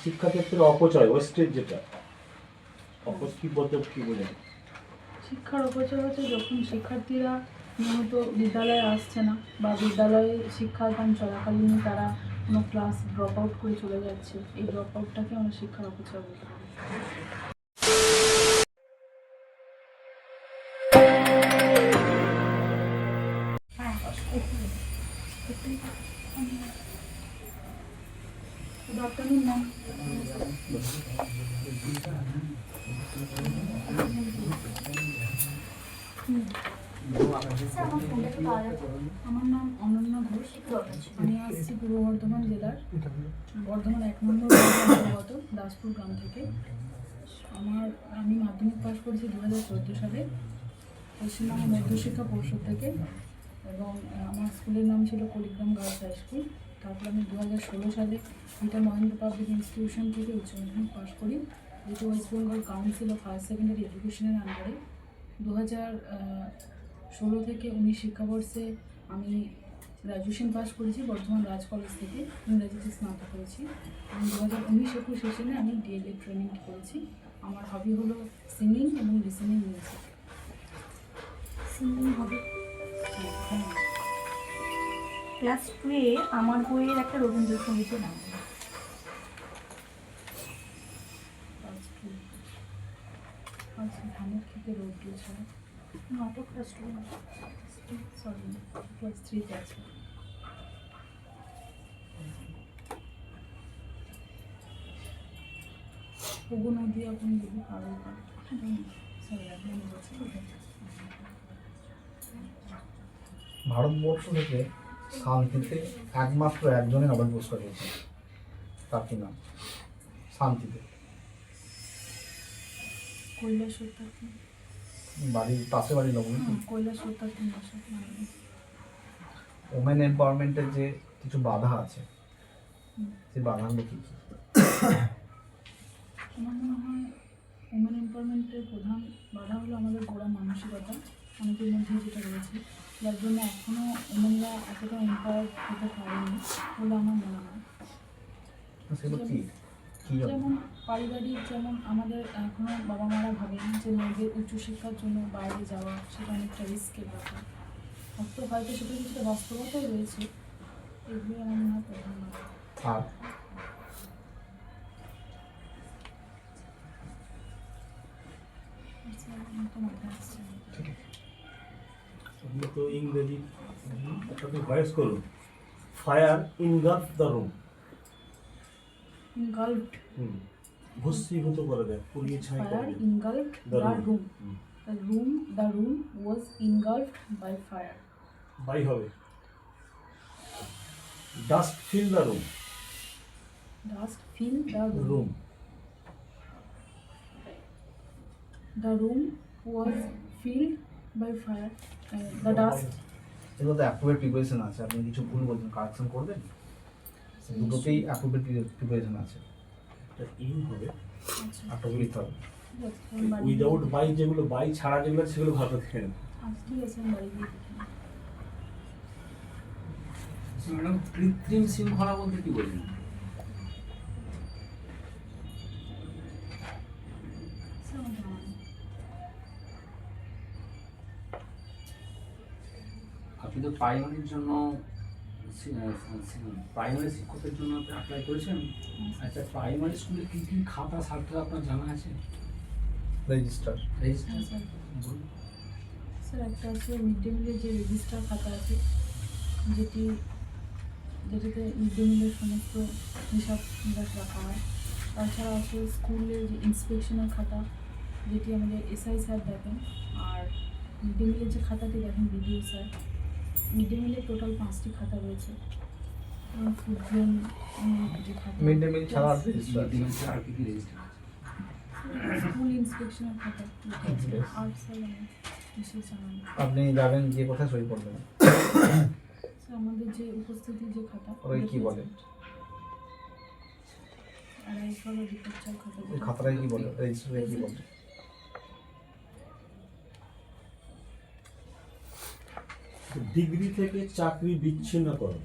শিক্ষাক্ষেত্রে অপচয়, ওয়েস্টেজ যেটা কি বলতে কি বোঝায়? শিক্ষার অপচয় হচ্ছে যখন শিক্ষার্থীরা নিয়মিত বিদ্যালয়ে আসছে না বা বিদ্যালয়ে শিক্ষাদান চলাকালীন তারা কোনো ক্লাস ড্রপ আউট করে চলে যাচ্ছে, এই ড্রপ আউটটাকে আমরা শিক্ষার অপচয় বলতে পারি। Good afternoon, ma'am. আমার নাম অনন্য ঘোষ। আমি আসছি পূর্ব বর্ধমান জেলার বর্ধমান 1 নম্বর অন্তর্গত দাসপুর গ্রাম থেকে। আমি মাধ্যমিক পাস করেছি 2014 সালে পশ্চিমবঙ্গ মধ্যশিক্ষা পর্ষদ থেকে, এবং আমার স্কুলের নাম ছিল কুড়িগ্রাম গার্লস হাই স্কুল। তারপর আমি 2016 সালে রিটা মহেন্দ্র পাবলিক ইনস্টিটিউশন থেকে উচ্চ মাধ্যমিক পাস করি, যেটি West Bengal council of higher secondary এডুকেশনের আন্ডারে। 2016 থেকে 19 শিক্ষাবর্ষে আমি গ্র্যাজুয়েশন পাস করেছি বর্ধমান রাজ কলেজ থেকে, ইংরেজিতে স্নাতক করেছি, এবং 2019-21 সেশনে আমি ডিএলএড ট্রেনিং করেছি। আমার হবি হলো সিঙ্গিং এবং লিসেনিং মিউজিক। সিঙ্গিং হবি। ক্লাস 2-এ আমার বইয়ের একটা রবীন্দ্রসঙ্গীত নাম। ধানের খেতে রোদ দিয়েছে নাটক ক্লাস 2, সরি ক্লাস 3-তে আছে। ওগো নদী আপনি যদি পারো সরি আপনি বলছি। ভারতবর্ষ থেকে শান্তিতে একমাত্র একজনের নোবেল পুরস্কার পেয়েছে, তার কি নাম? শান্তিতে কৈলাস সত্যার্থী। বাড়ির পাশে বাড়ির লোক নাকি? কৈলাস সত্যার্থী বসু। ওমেন এম্পাওয়ারমেন্টের যে কিছু বাধা আছে, সেই বাধাগুলো কী কী? আমার মনে হয় ওমেন এম্পাওয়ারমেন্টের প্রধান বাধা হলো আমাদের গোড়া মানসিকতা অনেকের মধ্যে যেটা রয়েছে, যার জন্য এখনও ওমেনরা এতটা এম্পাওয়ার হতে পারেনি বলে আমার মনে হয়। সেগুলো কী? যেমন পারিবারিক, যেমন আমাদের এখনও বাবা মারা ভাবেন যে মেয়েদের উচ্চশিক্ষার জন্য বাইরে যাওয়া সেটা অনেকটা রিস্কের ব্যাপার। হয়তো সেটা কিছুটা বাস্তবতাই রয়েছে, এগুলো আমার মনে হয় প্রধান বাধা। আর তো ইংরেজি একটা ভয়েস করুন। Fire engulf the room. Engulfed, ভস্মীভূত করে দেয়, পুড়িয়ে ছাই করে ফায়ার দেয়। Engulfed the room. The room was engulfed by fire. By হবে। Dust fill the room. Dust filled the room. Room. The room was filled by fire. The dust. এগুলো তো অ্যাপ্রোপ্রিয়েট প্রিপারেশন আছে, আপনি কিছু ভুল বলছেন, কারেকশন করবেন। দুটোতেই অ্যাপ্রোপ্রিয়েট প্রিপারেশন আছে, ইন হবে, আচ্ছা, অ্যাপ্রোপ্রিয়েট হবে। ঠিক আছে, আমি বাড়ি উইদাউট বাই যেগুলো, বাই ছাড়া যেগুলো সেগুলো ভালো দেখে নেন। আচ্ছা, ঠিক আছে, আমি বাড়ি গিয়ে দেখে নেব। ম্যাডাম, কৃত্রিম শৃঙ্খলা বলতে কি বোঝেন? স্যার, আমার জানা নেই। আপনি তো প্রাইমারির জন্য প্রাইমারি শিক্ষকের জন্য আপনি অ্যাপ্লাই করেছেন। আচ্ছা, প্রাইমারি স্কুলে কী কী খাতা থাকতে আপনার জানা আছে? রেজিস্টার। রেজিস্টার। হ্যাঁ, স্যার একটা আছে মিড ডে মিলের যে রেজিস্টার খাতা আছে, যেটাতে মিড ডে মিলের সমস্ত হিসাব নিকাশ রাখা হয়। তাছাড়া আছে স্কুলের যে ইন্সপেকশনের খাতা, যেটি আমাদের এসআই স্যার দেখেন, আর মিড ডে মিলের যে খাতাটি দেখেন বিডিও স্যার। মিড ডে মিলের টোটাল 5টি খাতা রয়েছে, এবং ফুড গ্রেন যে খাতা, মিড ডে মিল ছাড়া আর রেজিস্টার। আর কী কী রেজিস্টার আছে? স্কুল ইন্সপেকশনের খাতা, আর স্যার আমি বিশেষ জানা নেই। আপনি যাবেন গিয়ে কোথায় সই করবেন? স্যার আমাদের যে উপস্থিতি যে খাতা, ওই কি বলে? অ্যারাইভাল ও ডিপার্চার খাতা। ওই খাতাটাই কি বলে? রেজিস্টারে কি বলে? ডিগ্রি থেকে চাকরি বিচ্ছিন্নকরণ।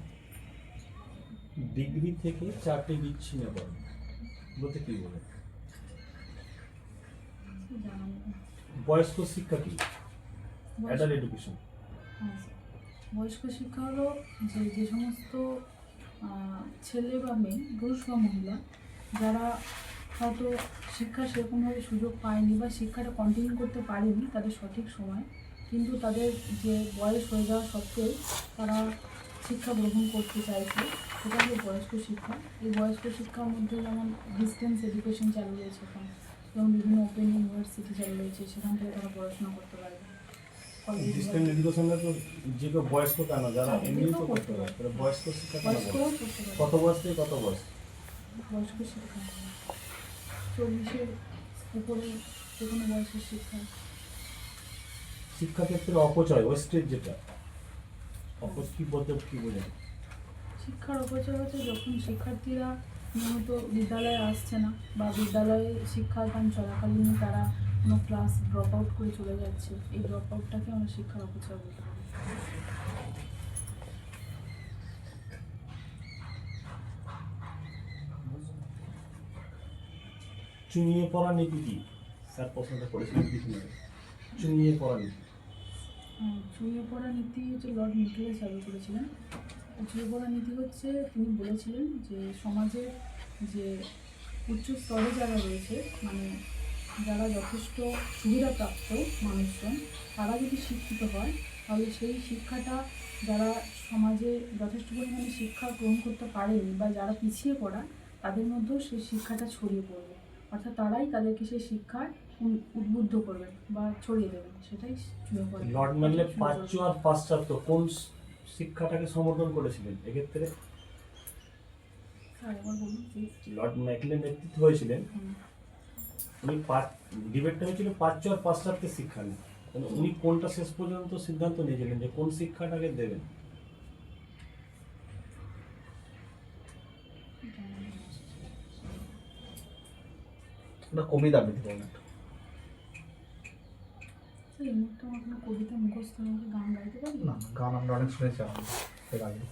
ডিগ্রি থেকে চাকরি বিচ্ছিন্নকরণ। বলতে কি বলে? জানা নেই। বয়স্ক শিক্ষা কি? বয়স্ক- অ্যাডাল্ট এডুকেশন। হ্যাঁ স্যার। বয়স্ক শিক্ষা হলো যে সমস্ত ছেলে বা মেয়ে, পুরুষ বা মহিলা, যারা হয়তো শিক্ষা সেরকমভাবে সুযোগ পায়নি বা শিক্ষাটা কন্টিনিউ করতে পারেনি তাদের সঠিক সময়, কিন্তু তাদের যে বয়স হয়ে যাওয়া সত্ত্বেও তারা শিক্ষা গ্রহণ করতে চাইছে, সেটা হলো বয়স্ক শিক্ষা। এই বয়স্ক শিক্ষার মধ্যে যেমন ডিস্টেন্স এডুকেশন চালু রয়েছে এখন, যেমন বিভিন্ন ওপেন ইউনিভার্সিটি চালু রয়েছে, সেখান থেকে তারা পড়াশোনা করতে পারবে। ডিস্টেন্স এডুকেশনে তো যে কেউ বয়স্ক তা না, যারা হ্যাঁ, এমনি যে তো কেউ করতে করতে পারে, পারে। তাহলে বয়স্ক শিক্ষা কেন বয়স্করাও বলে? করতে পারে। কত বয়স থেকে কত বয়স? বয়স্ক শিক্ষা 40-এর উপরে যে কোনো বয়সের শিক্ষা। শিক্ষাক্ষেত্রে অপচয়, ওয়েস্টেজ যেটা, কি বলতে কি বোঝে? শিক্ষার অপচয় হচ্ছে যখন শিক্ষার্থীরা নিয়মিত বিদ্যালয়ে আসছে না বা বিদ্যালয়ে শিক্ষাদান চলাকালীন তারা কোনো ক্লাস ড্রপ আউট করে চলে যাচ্ছে, এই ড্রপ আউটটাকে আমরা শিক্ষার অপচয় বলতে পারি। চুনিয়ে পড়া নীতি কি? স্যার প্রশ্নটা করেছিলেন কিছু না, চুনিয়ে পড়া নীতি। ছড়িয়ে পড়া নীতি হচ্ছে লর্ড মিকেলে চালু করেছিলেন। ছড়িয়ে পড়া নীতি হচ্ছে তিনি বলেছিলেন যে সমাজের যে উচ্চ স্তরে যারা রয়েছে, মানে যারা যথেষ্ট সুবিধাপ্রাপ্ত মানুষজন, তারা যদি শিক্ষিত হয় তাহলে সেই শিক্ষাটা যারা সমাজে যথেষ্ট পরিমাণে শিক্ষা গ্রহণ করতে পারেনি বা যারা পিছিয়ে পড়া, তাদের মধ্যেও সেই শিক্ষাটা ছড়িয়ে পড়বে, অর্থাৎ তারাই তাদেরকে সেই শিক্ষায় উদ্বুদ্ধ করবেন বা ছড়িয়ে দেবেন, সেটাই ছড়িয়ে পড়া। লর্ড ম্যাকলে প্রাচ্য আর পাশ্চাত্য কোন শিক্ষাটাকে সমর্থন করেছিলেন এক্ষেত্রে? স্যার একবার বলুন প্লিজ। লর্ড ম্যাকলে নেতৃত্ব হয়েছিলেন, উনি ডিবেটটা হয়েছিল প্রাচ্য আর পাশ্চাত্যের শিক্ষা নিয়ে। তাহলে উনি কোনটা শেষ পর্যন্ত সিদ্ধান্ত নিয়েছিলেন যে কোন শিক্ষাটাকে দেবেন? একটা কবিতা আবৃত্তি করুন একটা। স্যার এই মুহূর্তে আমার কোনো কবিতা মুখস্থ নেই, আমাকে গান গাইতে পারি না গান আমরা অনেক শুনেছি এর আগে।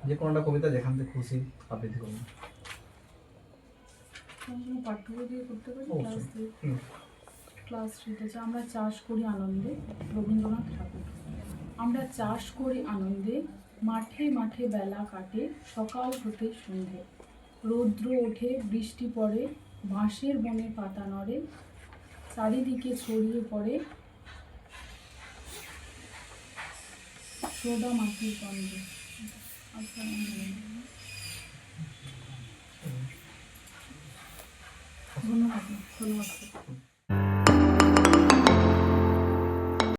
যে কোনো একটা কবিতা যেখান থেকে খুশি আবৃত্তি করুন। আমি কোনো পাঠ্য বই দিয়ে করতে পারি? অবশ্যই। ক্লাস 3 আছে, আমরা চাষ করি আনন্দে, রবীন্দ্রনাথ ঠাকুর। আমরা চাষ করি আনন্দে, মাঠে মাঠে বেলা কাটে, সকাল হতে সন্ধে। রৌদ্র ওঠে, বৃষ্টি পড়ে, বাঁশের বনে পাতা নড়ে, চারিদিকে ছড়িয়ে পড়ে সোদা মাটির গন্ধে। আচ্ছা, ধন্যবাদ।